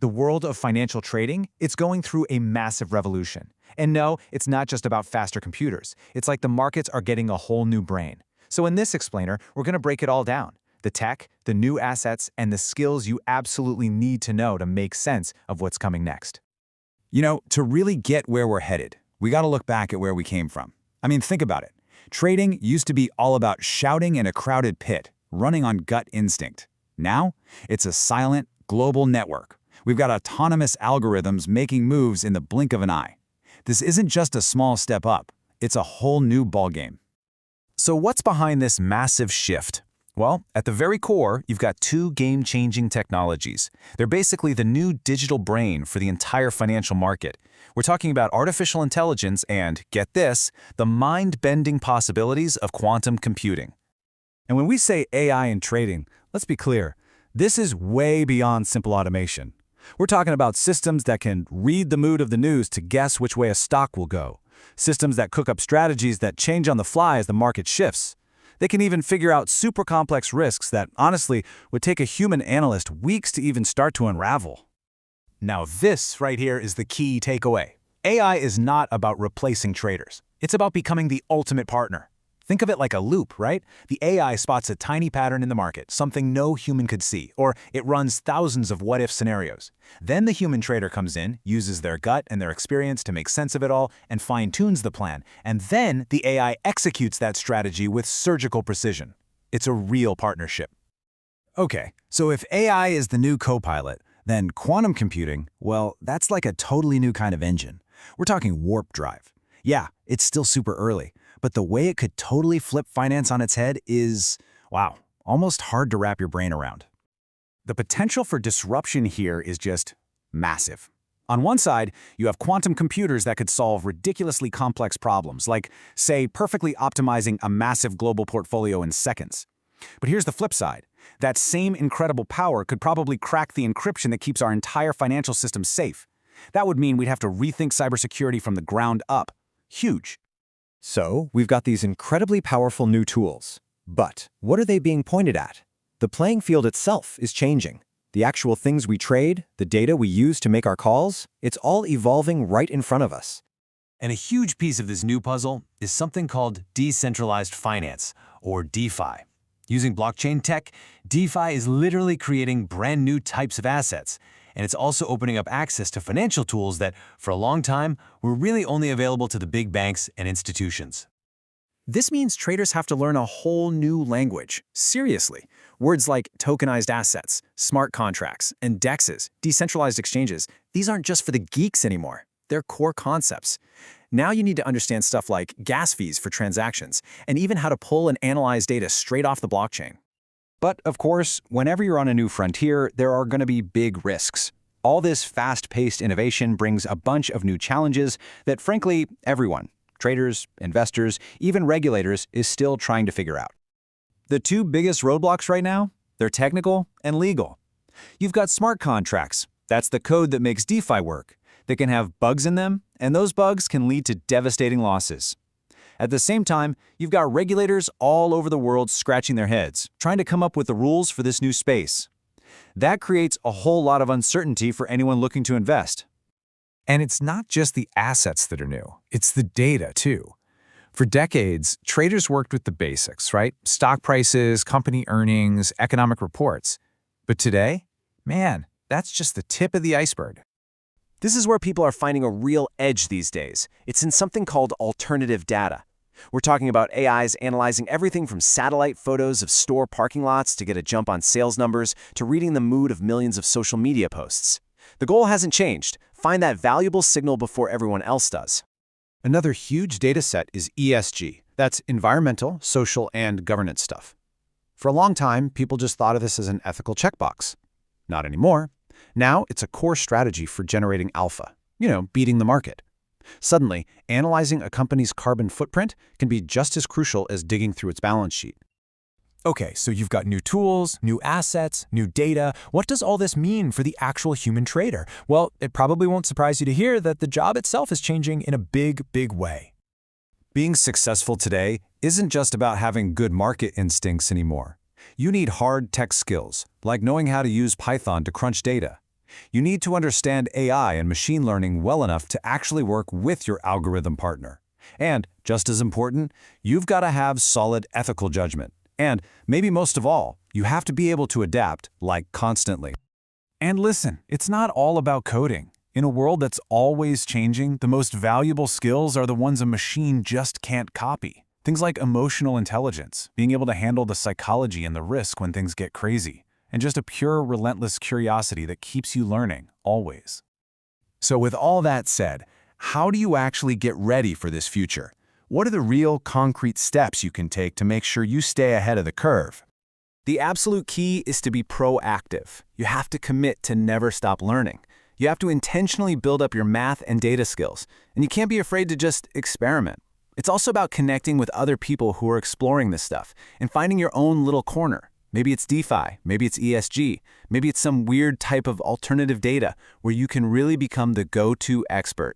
The world of financial trading, it's going through a massive revolution. And no, it's not just about faster computers. It's like the markets are getting a whole new brain. So in this explainer, we're going to break it all down. The tech, the new assets, and the skills you absolutely need to know to make sense of what's coming next. To really get where we're headed, we got to look back at where we came from. I mean, think about it. Trading used to be all about shouting in a crowded pit, running on gut instinct. Now, it's a silent, global network. We've got autonomous algorithms making moves in the blink of an eye. This isn't just a small step up. It's a whole new ballgame. So what's behind this massive shift? Well, at the very core, you've got two game-changing technologies. They're basically the new digital brain for the entire financial market. We're talking about artificial intelligence and, get this, the mind-bending possibilities of quantum computing. And when we say AI in trading, let's be clear, this is way beyond simple automation. We're talking about systems that can read the mood of the news to guess which way a stock will go. Systems that cook up strategies that change on the fly as the market shifts. They can even figure out super complex risks that, honestly, would take a human analyst weeks to even start to unravel. Now this right here is the key takeaway. AI is not about replacing traders. It's about becoming the ultimate partner. Think of it like a loop, right? The AI spots a tiny pattern in the market, something no human could see, or it runs thousands of what-if scenarios. Then the human trader comes in, uses their gut and their experience to make sense of it all, and fine-tunes the plan. And then the AI executes that strategy with surgical precision. It's a real partnership. Okay, so if AI is the new co-pilot, then quantum computing, well, that's like a totally new kind of engine. We're talking warp drive. Yeah, it's still super early, but the way it could totally flip finance on its head is, wow, almost hard to wrap your brain around. The potential for disruption here is just massive. On one side, you have quantum computers that could solve ridiculously complex problems, like, say, perfectly optimizing a massive global portfolio in seconds. But here's the flip side. That same incredible power could probably crack the encryption that keeps our entire financial system safe. That would mean we'd have to rethink cybersecurity from the ground up. Huge. So, we've got these incredibly powerful new tools. But what are they being pointed at? The playing field itself is changing. The actual things we trade, the data we use to make our calls, it's all evolving right in front of us. And a huge piece of this new puzzle is something called decentralized finance, or DeFi. Using blockchain tech, DeFi is literally creating brand new types of assets, and it's also opening up access to financial tools that, for a long time, were really only available to the big banks and institutions. This means traders have to learn a whole new language. Seriously. Words like tokenized assets, smart contracts, and DEXs, decentralized exchanges, these aren't just for the geeks anymore. They're core concepts. Now you need to understand stuff like gas fees for transactions, and even how to pull and analyze data straight off the blockchain. But, of course, whenever you're on a new frontier, there are going to be big risks. All this fast-paced innovation brings a bunch of new challenges that, frankly, everyone, traders, investors, even regulators, is still trying to figure out. The two biggest roadblocks right now, they're technical and legal. You've got smart contracts. That's the code that makes DeFi work. They can have bugs in them, and those bugs can lead to devastating losses. At the same time, you've got regulators all over the world scratching their heads, trying to come up with the rules for this new space. That creates a whole lot of uncertainty for anyone looking to invest. And it's not just the assets that are new, it's the data too. For decades, traders worked with the basics, right? Stock prices, company earnings, economic reports. But today, man, that's just the tip of the iceberg. This is where people are finding a real edge these days. It's in something called alternative data. We're talking about AIs analyzing everything from satellite photos of store parking lots to get a jump on sales numbers to reading the mood of millions of social media posts. The goal hasn't changed. Find that valuable signal before everyone else does. Another huge data set is ESG. That's environmental, social, and governance stuff. For a long time, people just thought of this as an ethical checkbox. Not anymore. Now it's a core strategy for generating alpha, beating the market. Suddenly, analyzing a company's carbon footprint can be just as crucial as digging through its balance sheet. Okay, so you've got new tools, new assets, new data. What does all this mean for the actual human trader? Well, it probably won't surprise you to hear that the job itself is changing in a big, big way. Being successful today isn't just about having good market instincts anymore. You need hard tech skills, like knowing how to use Python to crunch data. You need to understand AI and machine learning well enough to actually work with your algorithm partner. And, just as important, you've got to have solid ethical judgment. And, maybe most of all, you have to be able to adapt, like constantly. And listen, it's not all about coding. In a world that's always changing, the most valuable skills are the ones a machine just can't copy. Things like emotional intelligence, being able to handle the psychology and the risk when things get crazy, and just a pure, relentless curiosity that keeps you learning, always. So with all that said, how do you actually get ready for this future? What are the real, concrete steps you can take to make sure you stay ahead of the curve? The absolute key is to be proactive. You have to commit to never stop learning. You have to intentionally build up your math and data skills, and you can't be afraid to just experiment. It's also about connecting with other people who are exploring this stuff and finding your own little corner. Maybe it's DeFi, maybe it's ESG, maybe it's some weird type of alternative data where you can really become the go-to expert.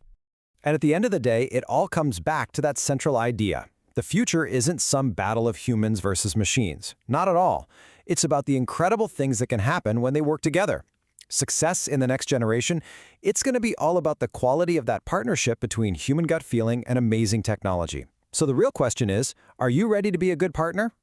And at the end of the day, it all comes back to that central idea. The future isn't some battle of humans versus machines. Not at all. It's about the incredible things that can happen when they work together. Success in the next generation, it's going to be all about the quality of that partnership between human gut feeling and amazing technology. So the real question is, are you ready to be a good partner?